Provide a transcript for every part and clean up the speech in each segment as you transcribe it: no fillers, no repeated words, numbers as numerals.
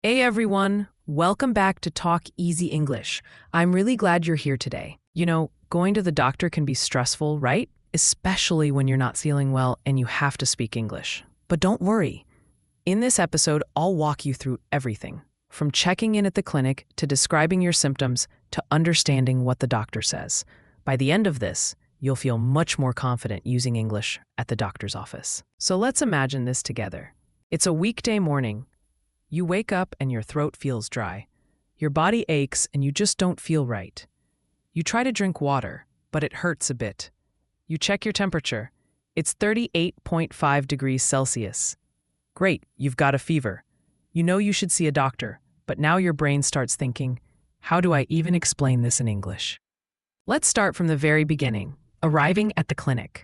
Hey everyone, welcome back to TalkEasy English. I'm really glad you're here today. Going to the doctor can be stressful, right? Especially when you're not feeling well and you have to speak English. But don't worry. In this episode, I'll walk you through everything, from checking in at the clinic to describing your symptoms to understanding what the doctor says. By the end of this, you'll feel much more confident using English at the doctor's office. So let's imagine this together. It's a weekday morning. You wake up and your throat feels dry. Your body aches and you just don't feel right. You try to drink water, but it hurts a bit. You check your temperature. It's 38.5 degrees Celsius. Great, you've got a fever. You know you should see a doctor, but now your brain starts thinking, how do I even explain this in English? Let's start from the very beginning, arriving at the clinic.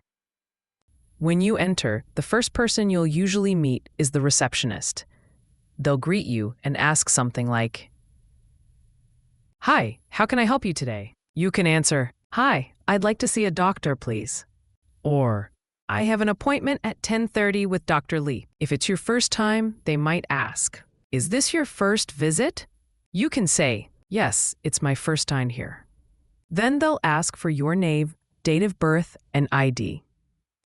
When you enter, the first person you'll usually meet is the receptionist. They'll greet you and ask something like, "Hi, how can I help you today?" You can answer, "Hi, I'd like to see a doctor, please." Or, "I have an appointment at 10:30 with Dr. Lee." If it's your first time, they might ask, "Is this your first visit?" You can say, "Yes, it's my first time here." Then they'll ask for your name, date of birth, and ID.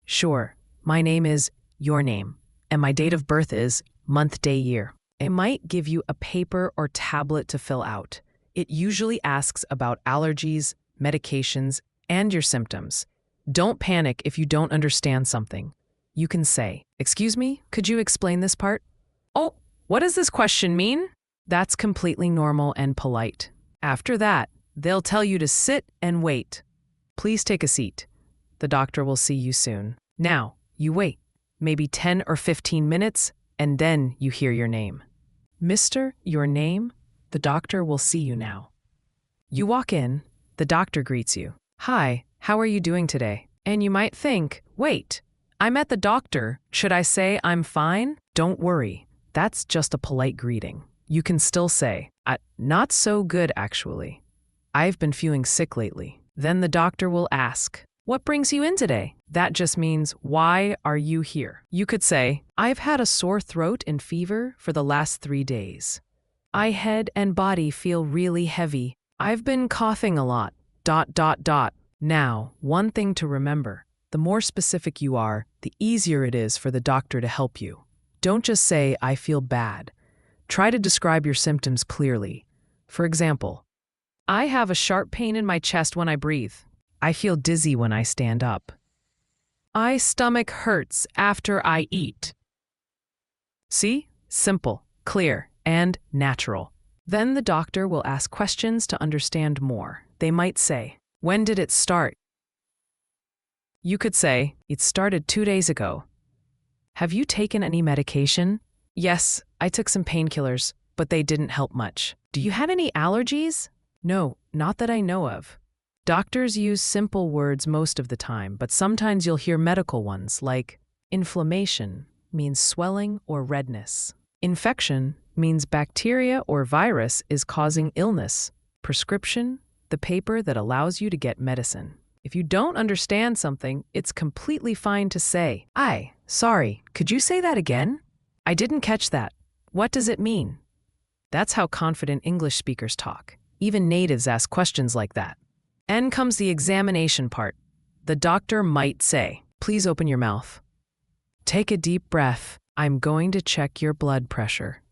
Sure, my name is your name, and my date of birth is month, day, year. It might give you a paper or tablet to fill out. It usually asks about allergies, medications, and your symptoms. Don't panic if you don't understand something. You can say, "Excuse me, could you explain this part?" "Oh, what does this question mean?" That's completely normal and polite. After that, they'll tell you to sit and wait. Please take a seat. The doctor will see you soon. Now, you wait, maybe 10 or 15 minutes, and then you hear your name. "Mister, your name?" The doctor will see you now. You walk in, the doctor greets you. "Hi, how are you doing today?" And you might think, "Wait, I'm at the doctor. Should I say I'm fine?" Don't worry, that's just a polite greeting. You can still say, "Not so good, actually. I've been feeling sick lately." Then the doctor will ask, "What brings you in today?" That just means, "Why are you here?" You could say, "I've had a sore throat and fever for the last 3 days. My head and body feel really heavy. I've been coughing a lot, ... Now, one thing to remember, the more specific you are, the easier it is for the doctor to help you. Don't just say, "I feel bad." Try to describe your symptoms clearly. For example, "I have a sharp pain in my chest when I breathe. I feel dizzy when I stand up. My stomach hurts after I eat." See? Simple, clear, and natural. Then the doctor will ask questions to understand more. They might say, "When did it start?" You could say, "It started 2 days ago." "Have you taken any medication?" "Yes, I took some painkillers, but they didn't help much." "Do you have any allergies?" "No, not that I know of." Doctors use simple words most of the time, but sometimes you'll hear medical ones like inflammation means swelling or redness. Infection means bacteria or virus is causing illness. Prescription, the paper that allows you to get medicine. If you don't understand something, it's completely fine to say, Sorry, could you say that again? I didn't catch that. What does it mean?" That's how confident English speakers talk. Even natives ask questions like that. Then comes the examination part. The doctor might say, "Please open your mouth. Take a deep breath. I'm going to check your blood pressure."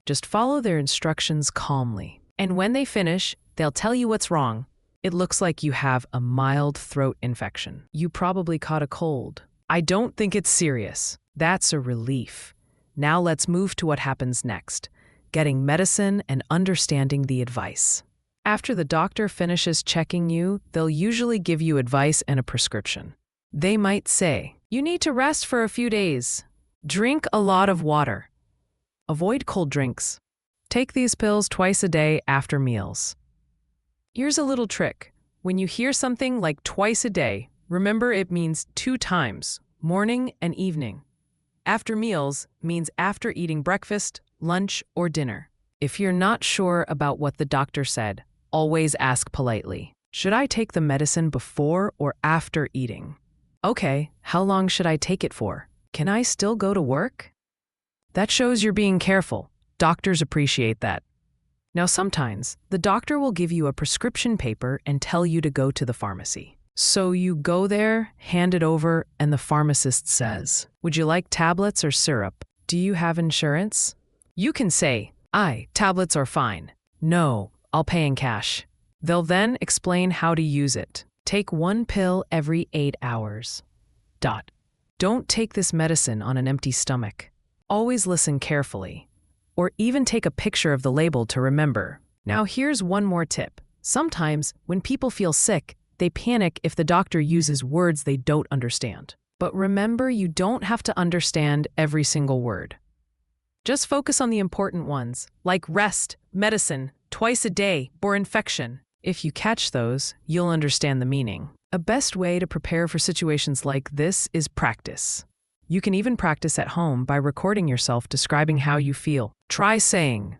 Just follow their instructions calmly. And when they finish, they'll tell you what's wrong. It looks like you have a mild throat infection. You probably caught a cold. I don't think it's serious. That's a relief. Now let's move to what happens next, getting medicine and understanding the advice. After the doctor finishes checking you, they'll usually give you advice and a prescription. They might say, "You need to rest for a few days. Drink a lot of water. Avoid cold drinks. Take these pills twice a day after meals." Here's a little trick. When you hear something like twice a day, remember it means 2 times, morning and evening. After meals means after eating breakfast, lunch, or dinner. If you're not sure about what the doctor said, always ask politely, "Should I take the medicine before or after eating?" "Okay, how long should I take it for? Can I still go to work?" That shows you're being careful. Doctors appreciate that. Now, sometimes the doctor will give you a prescription paper and tell you to go to the pharmacy. So you go there, hand it over, and the pharmacist says, "Would you like tablets or syrup? Do you have insurance?" You can say, tablets are fine. No, I'll pay in cash. They'll then explain how to use it. Take one pill every 8 hours. Don't take this medicine on an empty stomach. Always listen carefully, or even take a picture of the label to remember. Now here's one more tip. Sometimes when people feel sick, they panic if the doctor uses words they don't understand. But remember, you don't have to understand every single word. Just focus on the important ones, like rest, medicine, twice a day, or infection. If you catch those, you'll understand the meaning. A best way to prepare for situations like this is practice. You can even practice at home by recording yourself describing how you feel. Try saying,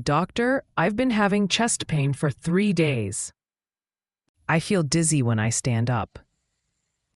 doctor, I've been having chest pain for 3 days. I feel dizzy when I stand up.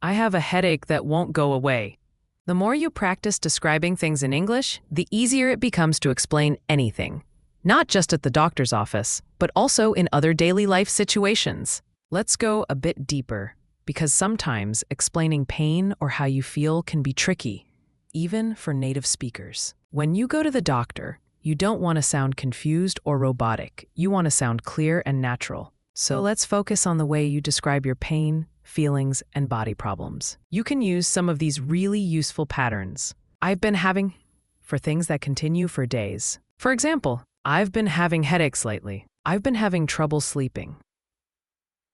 I have a headache that won't go away. The more you practice describing things in English, the easier it becomes to explain anything. Not just at the doctor's office, but also in other daily life situations. Let's go a bit deeper, because sometimes explaining pain or how you feel can be tricky, even for native speakers. When you go to the doctor, you don't want to sound confused or robotic. You want to sound clear and natural. So let's focus on the way you describe your pain, feelings, and body problems. You can use some of these really useful patterns. I've been having, for things that continue for days. For example, I've been having headaches lately. I've been having trouble sleeping.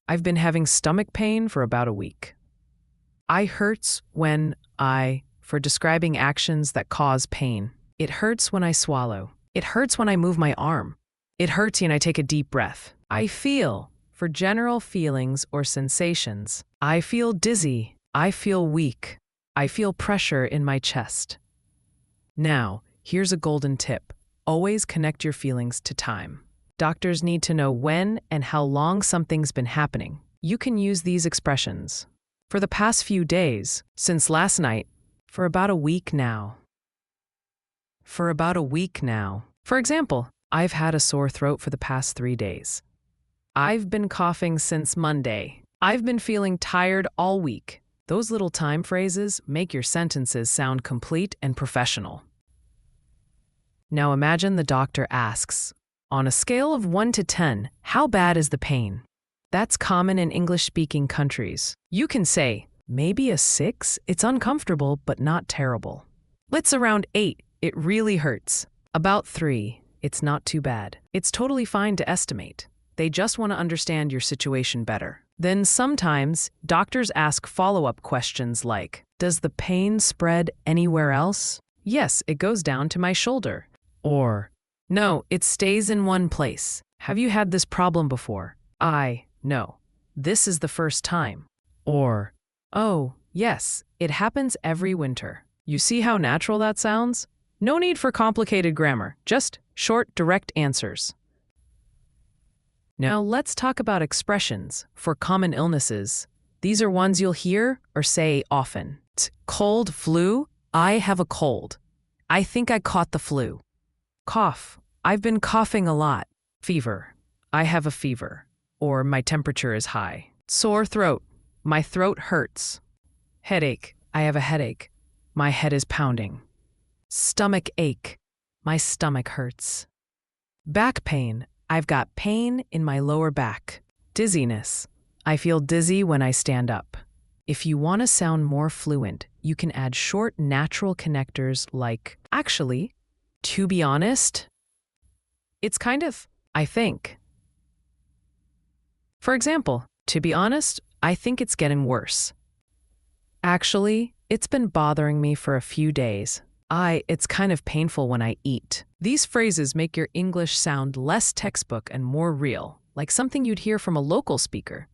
I've been having stomach pain for about a week. I hurts when for describing actions that cause pain. It hurts when I swallow. It hurts when I move my arm. It hurts when I take a deep breath. I feel, for general feelings or sensations. I feel dizzy. I feel weak. I feel pressure in my chest. Now, here's a golden tip. Always connect your feelings to time. Doctors need to know when and how long something's been happening. You can use these expressions. For the past few days, since last night, for about a week now. For about a week now. For example, I've had a sore throat for the past 3 days. I've been coughing since Monday. I've been feeling tired all week. Those little time phrases make your sentences sound complete and professional. Now imagine the doctor asks, on a scale of 1 to 10, how bad is the pain? That's common in English-speaking countries. You can say, maybe a 6, it's uncomfortable but not terrible. Let's around 8, it really hurts. About 3, it's not too bad. It's totally fine to estimate. They just want to understand your situation better. Then sometimes, doctors ask follow-up questions like, does the pain spread anywhere else? Yes, it goes down to my shoulder. Or, no, it stays in one place. Have you had this problem before? No. This is the first time. Or, oh, yes, it happens every winter. You see how natural that sounds? No need for complicated grammar, just short, direct answers. Now let's talk about expressions for common illnesses. These are ones you'll hear or say often. Cold, flu, I have a cold. I think I caught the flu. Cough, I've been coughing a lot. Fever, I have a fever. Or my temperature is high. Sore throat, my throat hurts. Headache, I have a headache. My head is pounding. Stomach ache, my stomach hurts. Back pain, I've got pain in my lower back. Dizziness, I feel dizzy when I stand up. If you want to sound more fluent, you can add short, natural connectors like, actually, to be honest, it's kind of, I think. For example, to be honest, I think it's getting worse. Actually, it's been bothering me for a few days. It's kind of painful when I eat. These phrases make your English sound less textbook and more real, like something you'd hear from a local speaker.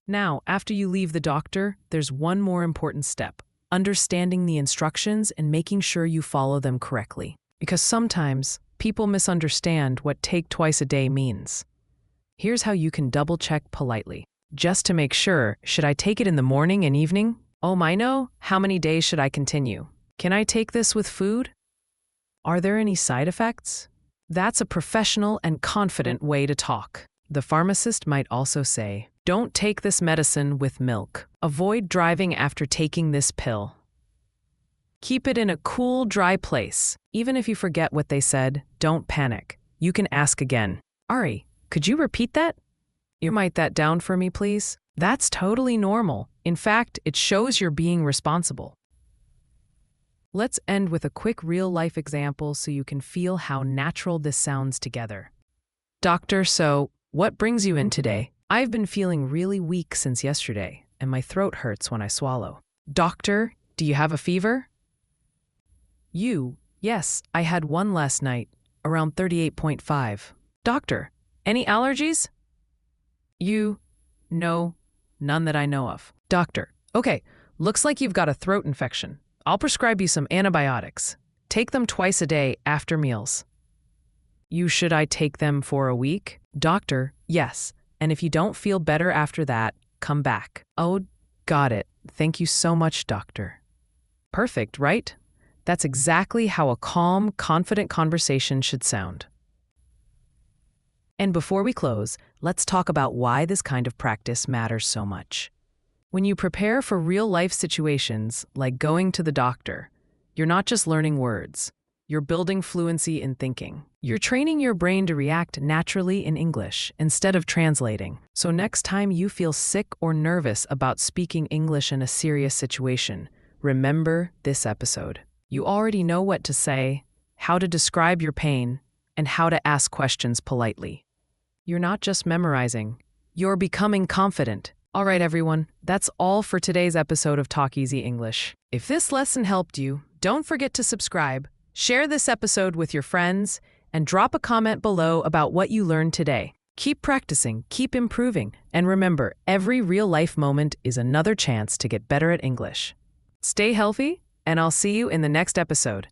Now, after you leave the doctor, there's one more important step: understanding the instructions and making sure you follow them correctly. Because sometimes, people misunderstand what take twice a day means. Here's how you can double-check politely. Just to make sure, should I take it in the morning and evening? Oh, I know. How many days should I continue? Can I take this with food? Are there any side effects? That's a professional and confident way to talk. The pharmacist might also say, don't take this medicine with milk. Avoid driving after taking this pill. Keep it in a cool, dry place. Even if you forget what they said, don't panic. You can ask again. Ari, could you repeat that? You write that down for me, please? That's totally normal. In fact, it shows you're being responsible. Let's end with a quick real-life example so you can feel how natural this sounds together. Doctor, so what brings you in today? I've been feeling really weak since yesterday, and my throat hurts when I swallow. Doctor, do you have a fever? Yes, I had one last night, around 38.5. Doctor, any allergies? No, none that I know of. Doctor, okay, looks like you've got a throat infection. I'll prescribe you some antibiotics. Take them twice a day after meals. Should I take them for a week? Doctor, yes, and if you don't feel better after that, come back. Oh, got it. Thank you so much, doctor. Perfect, right? That's exactly how a calm, confident conversation should sound. And before we close, let's talk about why this kind of practice matters so much. When you prepare for real-life situations, like going to the doctor, you're not just learning words. You're building fluency in thinking. You're training your brain to react naturally in English instead of translating. So next time you feel sick or nervous about speaking English in a serious situation, remember this episode. You already know what to say, how to describe your pain, and how to ask questions politely. You're not just memorizing, you're becoming confident. All right, everyone, that's all for today's episode of TalkEasy English. If this lesson helped you, don't forget to subscribe, share this episode with your friends, and drop a comment below about what you learned today. Keep practicing, keep improving, and remember, every real-life moment is another chance to get better at English. Stay healthy, and I'll see you in the next episode.